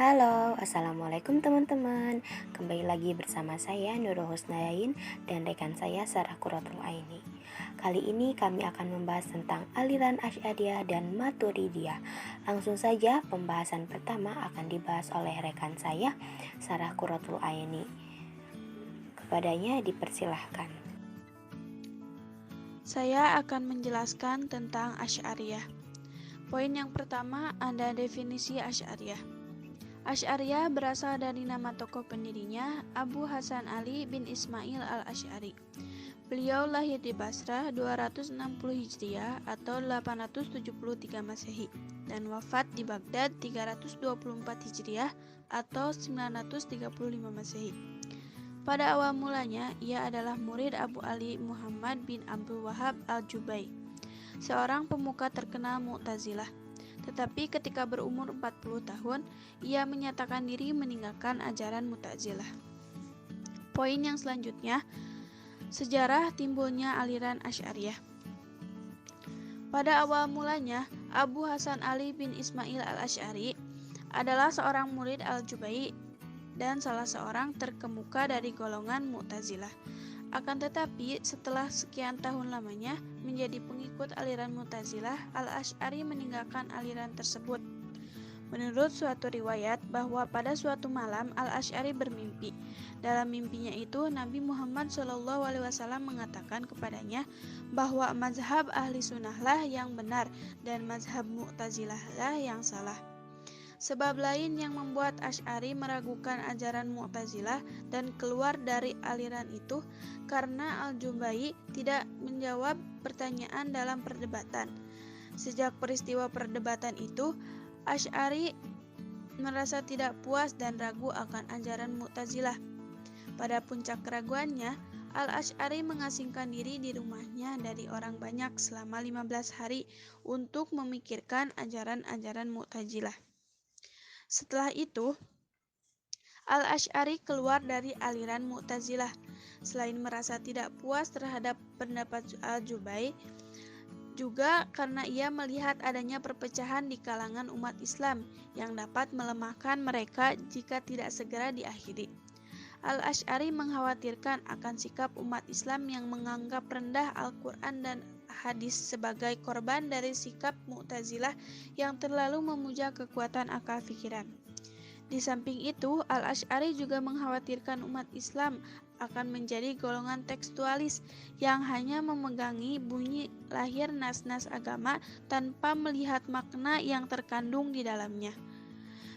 Halo, assalamualaikum teman-teman. Kembali lagi bersama saya Nurul Husnain dan rekan saya Sarah Qurratul Aini. Kali ini kami akan membahas tentang aliran Asy'ariyah dan Maturidiyah. Langsung saja, pembahasan pertama akan dibahas oleh rekan saya Sarah Qurratul Aini. Kepadanya dipersilahkan. Saya akan menjelaskan tentang Asy'ariyah. Poin yang pertama ada definisi Asy'ariyah. Asy'ariyah berasal dari nama tokoh pendirinya, Abu Hasan Ali bin Ismail al-Asy'ari. Beliau lahir di Basrah 260 Hijriah atau 873 Masehi dan wafat di Baghdad 324 Hijriah atau 935 Masehi. Pada awal mulanya, ia adalah murid Abu Ali Muhammad bin Abdul Wahhab al-Jubai, seorang pemuka terkenal Mu'tazilah. Tetapi ketika berumur 40 tahun, ia menyatakan diri meninggalkan ajaran Mu'tazilah. Poin yang selanjutnya, sejarah timbulnya aliran Asy'ariyah. Pada awal mulanya, Abu Hasan Ali bin Ismail al-Asy'ari adalah seorang murid al-Jubai dan salah seorang terkemuka dari golongan Mu'tazilah. Akan tetapi, setelah sekian tahun lamanya menjadi pengikut aliran Mu'tazilah, Al-Asy'ari meninggalkan aliran tersebut. Menurut suatu riwayat bahwa pada suatu malam Al-Asy'ari bermimpi. Dalam mimpinya itu, Nabi Muhammad SAW mengatakan kepadanya bahwa mazhab ahli sunnahlah yang benar dan mazhab Mu'tazilahlah yang salah. Sebab lain yang membuat Asy'ari meragukan ajaran Mu'tazilah dan keluar dari aliran itu karena Al-Jubai tidak menjawab pertanyaan dalam perdebatan. Sejak peristiwa perdebatan itu, Asy'ari merasa tidak puas dan ragu akan ajaran Mu'tazilah. Pada puncak keraguannya, Al-Asy'ari mengasingkan diri di rumahnya dari orang banyak selama 15 hari untuk memikirkan ajaran-ajaran Mu'tazilah. Setelah itu, Al-Asy'ari keluar dari aliran Mu'tazilah. Selain merasa tidak puas terhadap pendapat Al-Jubai, juga karena ia melihat adanya perpecahan di kalangan umat Islam yang dapat melemahkan mereka jika tidak segera diakhiri. Al-Asy'ari mengkhawatirkan akan sikap umat Islam yang menganggap rendah Al-Quran dan hadis sebagai korban dari sikap Mu'tazilah yang terlalu memuja kekuatan akal pikiran. Di samping itu, Al-Asy'ari juga mengkhawatirkan umat Islam akan menjadi golongan tekstualis yang hanya memegangi bunyi lahir nas-nas agama tanpa melihat makna yang terkandung di dalamnya.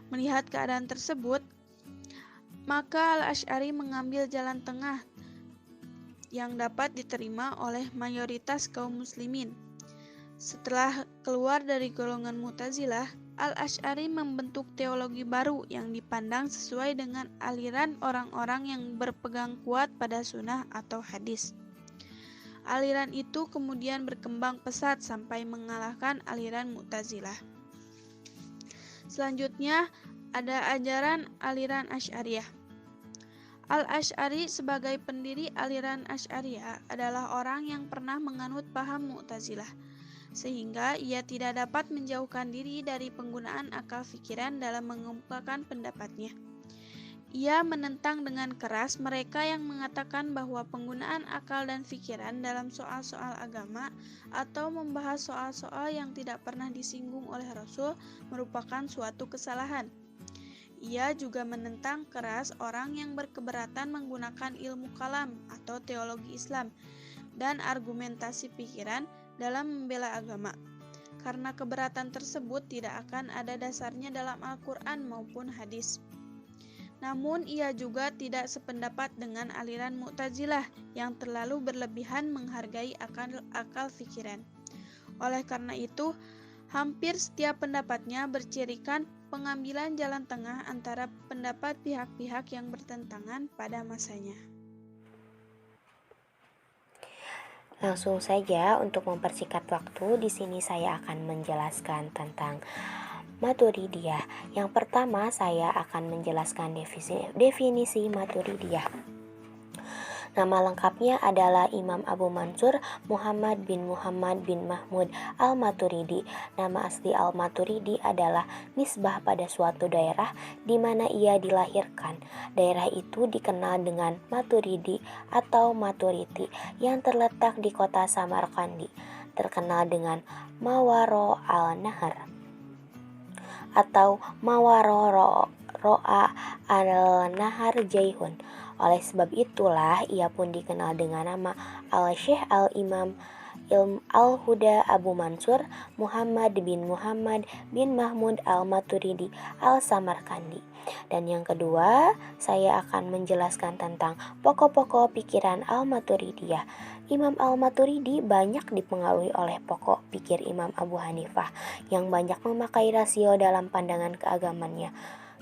Melihat keadaan tersebut, maka Al-Asy'ari mengambil jalan tengah yang dapat diterima oleh mayoritas kaum muslimin. Setelah keluar dari golongan Mu'tazilah, Al-Asy'ari membentuk teologi baru yang dipandang sesuai dengan aliran orang-orang yang berpegang kuat pada sunnah atau hadis. Aliran itu kemudian berkembang pesat sampai mengalahkan aliran Mu'tazilah. Selanjutnya ada ajaran aliran Asy'ariyah. Al-Asy'ari sebagai pendiri aliran Asy'ariyah adalah orang yang pernah menganut paham Mu'tazilah, sehingga ia tidak dapat menjauhkan diri dari penggunaan akal pikiran dalam mengemukakan pendapatnya. Ia menentang dengan keras mereka yang mengatakan bahwa penggunaan akal dan pikiran dalam soal-soal agama atau membahas soal-soal yang tidak pernah disinggung oleh Rasul merupakan suatu kesalahan. Ia juga menentang keras orang yang berkeberatan menggunakan ilmu kalam atau teologi Islam dan argumentasi pikiran dalam membela agama, karena keberatan tersebut tidak akan ada dasarnya dalam Al-Quran maupun hadis. Namun ia juga tidak sependapat dengan aliran Mu'tazilah yang terlalu berlebihan menghargai akal pikiran. Oleh karena itu, hampir setiap pendapatnya bercirikan pengambilan jalan tengah antara pendapat pihak-pihak yang bertentangan pada masanya. Langsung saja untuk mempersingkat waktu, di sini saya akan menjelaskan tentang Maturidiyah. Yang pertama saya akan menjelaskan definisi Maturidiyah. Nama lengkapnya adalah Imam Abu Mansur Muhammad bin Mahmud Al-Maturidi. Nama asli Al-Maturidi adalah nisbah pada suatu daerah di mana ia dilahirkan. Daerah itu dikenal dengan Maturidi atau Maturiti yang terletak di kota Samarkandi, terkenal dengan Mawaro al-Nahar atau Mawaro Ro'a al-Nahar Jaihun. Oleh sebab itulah ia pun dikenal dengan nama Al-Syekh Al-Imam Al-Huda Abu Mansur Muhammad bin Mahmud Al-Maturidi Al-Samarkandi. Dan yang kedua, saya akan menjelaskan tentang pokok-pokok pikiran Al-Maturidiyah. Imam Al-Maturidi banyak dipengaruhi oleh pokok pikir Imam Abu Hanifah yang banyak memakai rasio dalam pandangan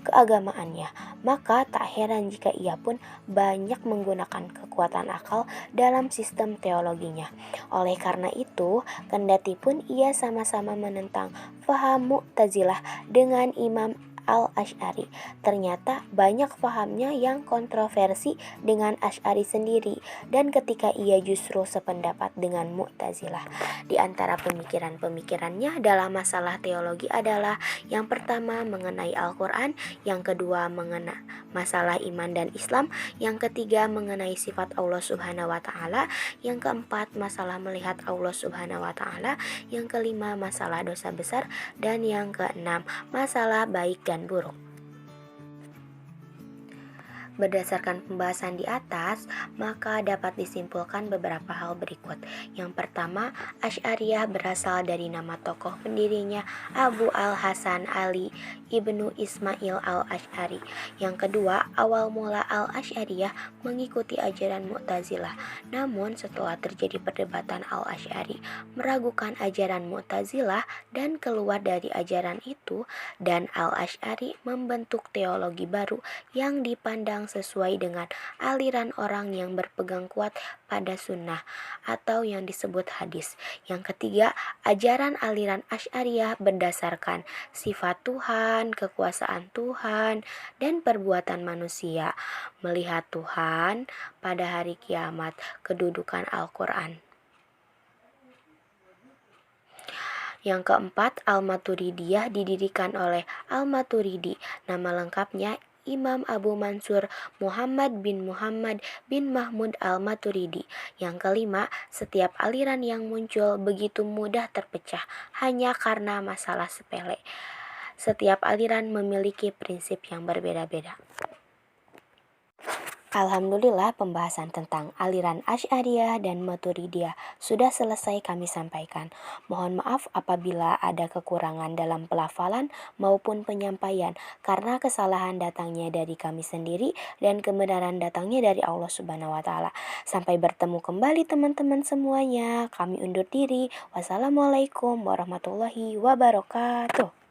keagamaannya, maka tak heran jika ia pun banyak menggunakan kekuatan akal dalam sistem teologinya. Oleh karena itu, kendati pun ia sama-sama menentang faham Mu'tazilah dengan Imam Al-Asy'ari, ternyata banyak fahamnya yang kontroversi dengan Asy'ari sendiri, dan ketika ia justru sependapat dengan Mu'tazilah. Di antara pemikiran-pemikirannya dalam masalah teologi adalah yang pertama mengenai Al-Quran, yang kedua mengenai masalah iman dan Islam, yang ketiga mengenai sifat Allah Subhanahu wa Ta'ala, yang keempat masalah melihat Allah Subhanahu wa Ta'ala, yang kelima masalah dosa besar, dan yang keenam masalah baik dan buruk. Berdasarkan pembahasan di atas, maka dapat disimpulkan beberapa hal berikut. Yang pertama, Asy'ariyah berasal dari nama tokoh pendirinya Abu Al-Hasan Ali Ibnu Ismail Al-Asy'ari. Yang kedua, awal mula Al-Asy'ariyah mengikuti ajaran Mu'tazilah. Namun setelah terjadi perdebatan, Al-Asy'ari meragukan ajaran Mu'tazilah dan keluar dari ajaran itu, dan Al-Asy'ari membentuk teologi baru yang dipandang sesuai dengan aliran orang yang berpegang kuat pada sunnah atau yang disebut hadis. Yang ketiga, ajaran aliran Asy'ariyah berdasarkan sifat Tuhan, kekuasaan Tuhan, dan perbuatan manusia, melihat Tuhan pada hari kiamat, kedudukan Al-Quran. Yang keempat, Al-Maturidiyah didirikan oleh Al-Maturidi. Nama lengkapnya Imam Abu Mansur Muhammad bin Mahmud Al-Maturidi. Yang kelima, setiap aliran yang muncul begitu mudah terpecah hanya karena masalah sepele. Setiap aliran memiliki prinsip yang berbeda-beda. Alhamdulillah, pembahasan tentang aliran Asy'ariyah dan Maturidiyah sudah selesai kami sampaikan. Mohon maaf apabila ada kekurangan dalam pelafalan maupun penyampaian, karena kesalahan datangnya dari kami sendiri dan kebenaran datangnya dari Allah Subhanahu wa Ta'ala. Sampai bertemu kembali teman-teman semuanya. Kami undur diri. Wassalamualaikum warahmatullahi wabarakatuh.